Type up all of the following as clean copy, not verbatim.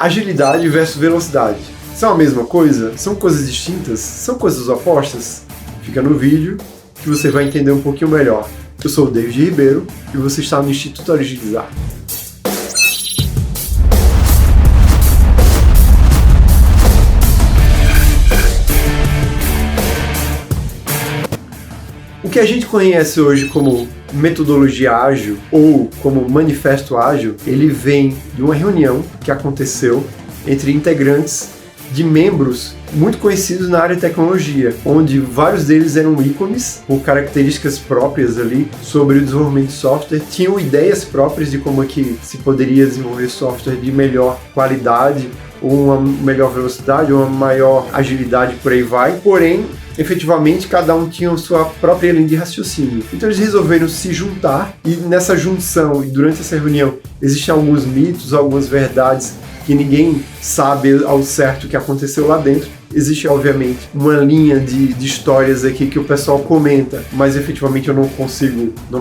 Agilidade versus velocidade. São a mesma coisa? São coisas distintas? São coisas opostas? Fica no vídeo que você vai entender um pouquinho melhor. Eu sou o David Ribeiro e você está no Instituto Agilizar. O que a gente conhece hoje como metodologia ágil ou como manifesto ágil, ele vem de uma reunião que aconteceu entre integrantes de membros muito conhecidos na área de tecnologia, onde vários deles eram ícones por características próprias ali sobre o desenvolvimento de software, tinham ideias próprias de como é que se poderia desenvolver software de melhor qualidade, ou uma melhor velocidade, ou uma maior agilidade, por aí vai. Porém, efetivamente, cada um tinha a sua própria linha de raciocínio. Então eles resolveram se juntar e nessa junção e durante essa reunião existem alguns mitos, algumas verdades que ninguém sabe ao certo o que aconteceu lá dentro. Existe, obviamente, uma linha de histórias aqui que o pessoal comenta, mas efetivamente eu não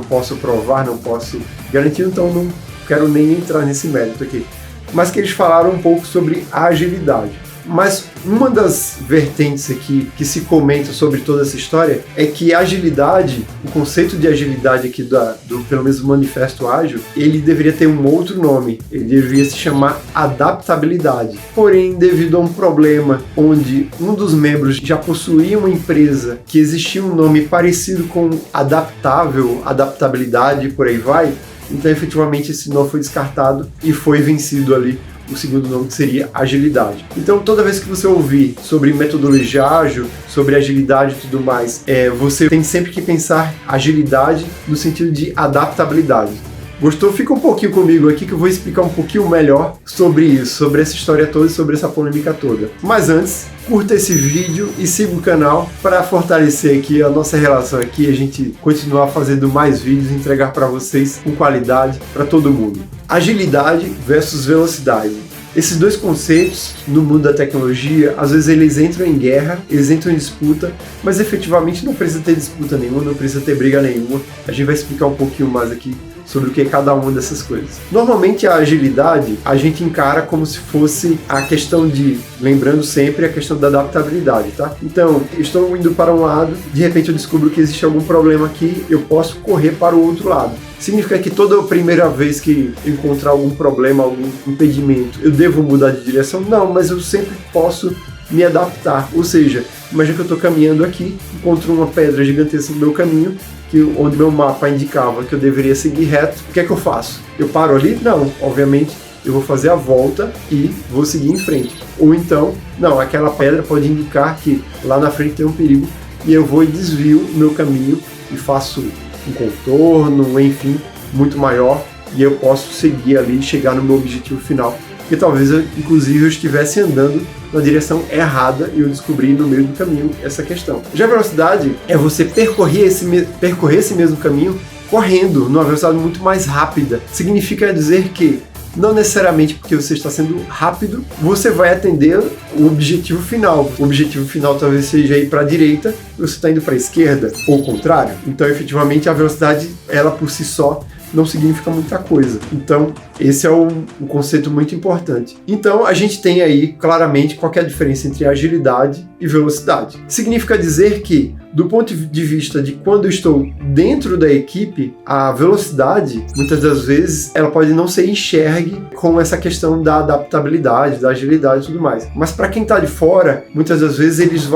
posso provar, não posso garantir, então não quero nem entrar nesse mérito aqui. Mas que eles falaram um pouco sobre a agilidade. Mas uma das vertentes aqui que se comenta sobre toda essa história é que a agilidade, o conceito de agilidade aqui do pelo menos manifesto ágil, ele deveria ter um outro nome, ele deveria se chamar adaptabilidade. Porém, devido a um problema onde um dos membros já possuía uma empresa que existia um nome parecido com adaptável, adaptabilidade, por aí vai, então efetivamente esse nome foi descartado e foi vencido ali o segundo nome, que seria agilidade. Então toda vez que você ouvir sobre metodologia ágil, sobre agilidade e tudo mais, você tem sempre que pensar agilidade no sentido de adaptabilidade. Gostou? Fica um pouquinho comigo aqui que eu vou explicar um pouquinho melhor sobre isso, sobre essa história toda e sobre essa polêmica toda. Mas antes, curta esse vídeo e siga o canal para fortalecer aqui a nossa relação aqui, a gente continuar fazendo mais vídeos e entregar para vocês com qualidade para todo mundo. Agilidade versus velocidade. Esses dois conceitos no mundo da tecnologia, às vezes eles entram em guerra, eles entram em disputa, mas efetivamente não precisa ter disputa nenhuma, não precisa ter briga nenhuma. A gente vai explicar um pouquinho mais aqui sobre o que é cada uma dessas coisas. Normalmente a agilidade a gente encara como se fosse a questão de, lembrando sempre a questão da adaptabilidade, tá? Então, eu estou indo para um lado, de repente eu descubro que existe algum problema aqui, eu posso correr para o outro lado. Significa que toda primeira vez que eu encontrar algum problema, algum impedimento, eu devo mudar de direção? Não, mas eu sempre posso me adaptar. Ou seja, imagina que eu estou caminhando aqui, encontro uma pedra gigantesca no meu caminho, onde meu mapa indicava que eu deveria seguir reto. O que é que eu faço? Eu paro ali? Não, obviamente eu vou fazer a volta e vou seguir em frente. Ou então, não, aquela pedra pode indicar que lá na frente tem um perigo e eu vou e desvio o meu caminho e faço um contorno, enfim, muito maior, e eu posso seguir ali e chegar no meu objetivo final. Porque talvez, inclusive, eu estivesse andando na direção errada e eu descobri no meio do caminho essa questão. Já a velocidade é você percorrer esse mesmo caminho correndo numa velocidade muito mais rápida. Significa dizer que não necessariamente porque você está sendo rápido, você vai atender o objetivo final. O objetivo final talvez seja ir para a direita e você está indo para a esquerda, ou o contrário. Então, efetivamente, a velocidade, ela por si só, não significa muita coisa. Então, esse é um conceito muito importante. Então, a gente tem aí, claramente, qual que é a diferença entre agilidade e velocidade. Significa dizer que, do ponto de vista de quando eu estou dentro da equipe, a velocidade, muitas das vezes, ela pode não ser enxergue com essa questão da adaptabilidade, da agilidade e tudo mais. Mas para quem está de fora, muitas das vezes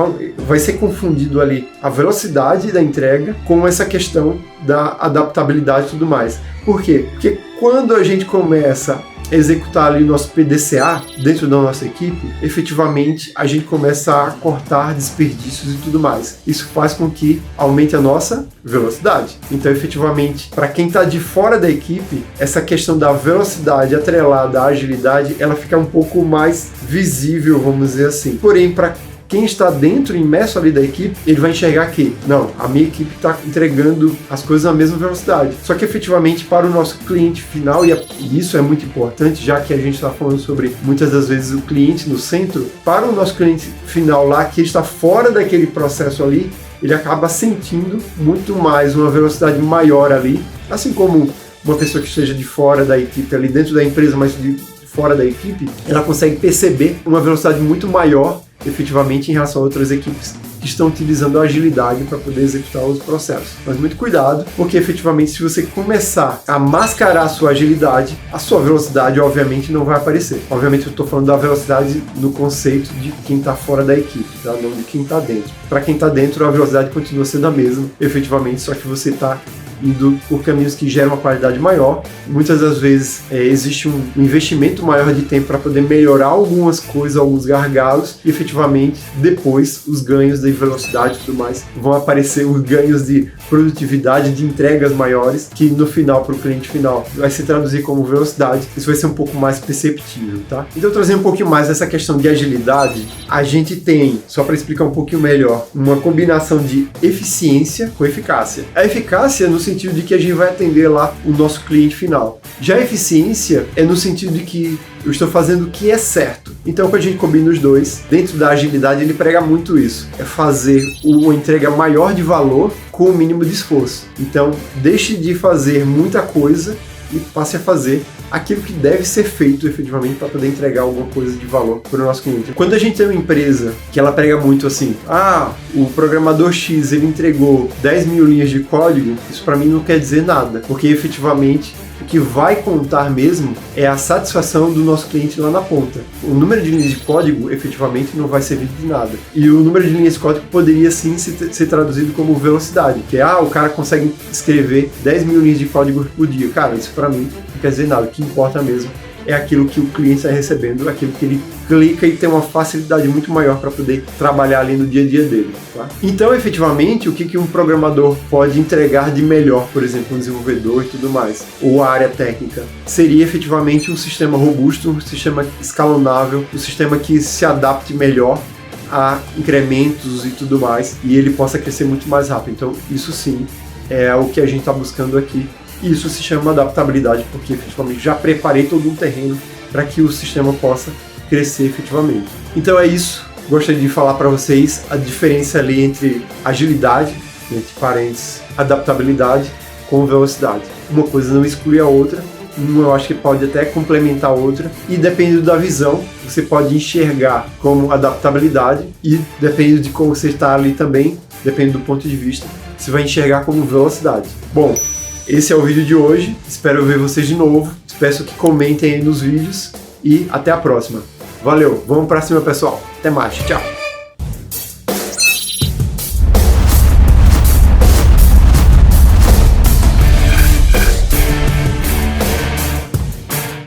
vai ser confundido ali a velocidade da entrega com essa questão da adaptabilidade e tudo mais. Por quê? Porque quando a gente começa a executar ali nosso PDCA dentro da nossa equipe, efetivamente a gente começa a cortar desperdícios e tudo mais. Isso faz com que aumente a nossa velocidade. Então, efetivamente, para quem está de fora da equipe, essa questão da velocidade atrelada à agilidade, ela fica um pouco mais visível, vamos dizer assim. Porém, para quem está dentro, imerso ali da equipe, ele vai enxergar que, não, a minha equipe está entregando as coisas na mesma velocidade. Só que efetivamente para o nosso cliente final, e isso é muito importante, já que a gente está falando sobre muitas das vezes o cliente no centro, para o nosso cliente final lá, que está fora daquele processo ali, ele acaba sentindo muito mais uma velocidade maior ali, assim como uma pessoa que esteja de fora da equipe ali dentro da empresa, mas de fora da equipe, ela consegue perceber uma velocidade muito maior, efetivamente, em relação a outras equipes que estão utilizando a agilidade para poder executar os processos. Mas muito cuidado, porque efetivamente se você começar a mascarar a sua agilidade, a sua velocidade obviamente não vai aparecer. Obviamente eu estou falando da velocidade no conceito de quem está fora da equipe, tá? Não de quem está dentro. Para quem está dentro, a velocidade continua sendo a mesma, efetivamente, só que você está indo por caminhos que geram uma qualidade maior. Muitas das vezes existe um investimento maior de tempo para poder melhorar algumas coisas, alguns gargalos, e efetivamente depois os ganhos de velocidade e tudo mais vão aparecer, os ganhos de produtividade, de entregas maiores, que no final, para o cliente final, vai se traduzir como velocidade. Isso vai ser um pouco mais perceptível, tá? Então, trazendo um pouquinho mais essa questão de agilidade, a gente tem, só para explicar um pouquinho melhor, uma combinação de eficiência com eficácia. A eficácia no sentido de que a gente vai atender lá o nosso cliente final. Já a eficiência é no sentido de que eu estou fazendo o que é certo. Então, quando a gente combina os dois, dentro da agilidade ele prega muito isso. É fazer uma entrega maior de valor com o mínimo de esforço. Então, deixe de fazer muita coisa e passe a fazer aquilo que deve ser feito efetivamente para poder entregar alguma coisa de valor para o nosso cliente. Quando a gente tem uma empresa que ela prega muito assim, o programador X ele entregou 10 mil linhas de código, isso para mim não quer dizer nada, porque efetivamente o que vai contar mesmo é a satisfação do nosso cliente lá na ponta. O número de linhas de código efetivamente não vai servir de nada. E o número de linhas de código poderia sim ser traduzido como velocidade, que é, o cara consegue escrever 10 mil linhas de código por dia. Cara, isso para mim não quer dizer nada. O que importa mesmo é aquilo que o cliente está recebendo, aquilo que ele clica e tem uma facilidade muito maior para poder trabalhar ali no dia a dia dele. Tá? Então, efetivamente, o que um programador pode entregar de melhor, por exemplo, um desenvolvedor e tudo mais, ou a área técnica, seria efetivamente um sistema robusto, um sistema escalonável, um sistema que se adapte melhor a incrementos e tudo mais, e ele possa crescer muito mais rápido. Então, isso sim é o que a gente está buscando aqui. Isso se chama adaptabilidade, porque efetivamente já preparei todo um terreno para que o sistema possa crescer efetivamente. Então é isso, gostaria de falar para vocês a diferença ali entre agilidade, entre parênteses, adaptabilidade com velocidade. Uma coisa não exclui a outra, uma eu acho que pode até complementar a outra, e dependendo da visão, você pode enxergar como adaptabilidade, e dependendo de como você está ali também, dependendo do ponto de vista, você vai enxergar como velocidade. Bom, esse é o vídeo de hoje, espero ver vocês de novo, peço que comentem aí nos vídeos e até a próxima. Valeu, vamos pra cima pessoal, até mais, tchau!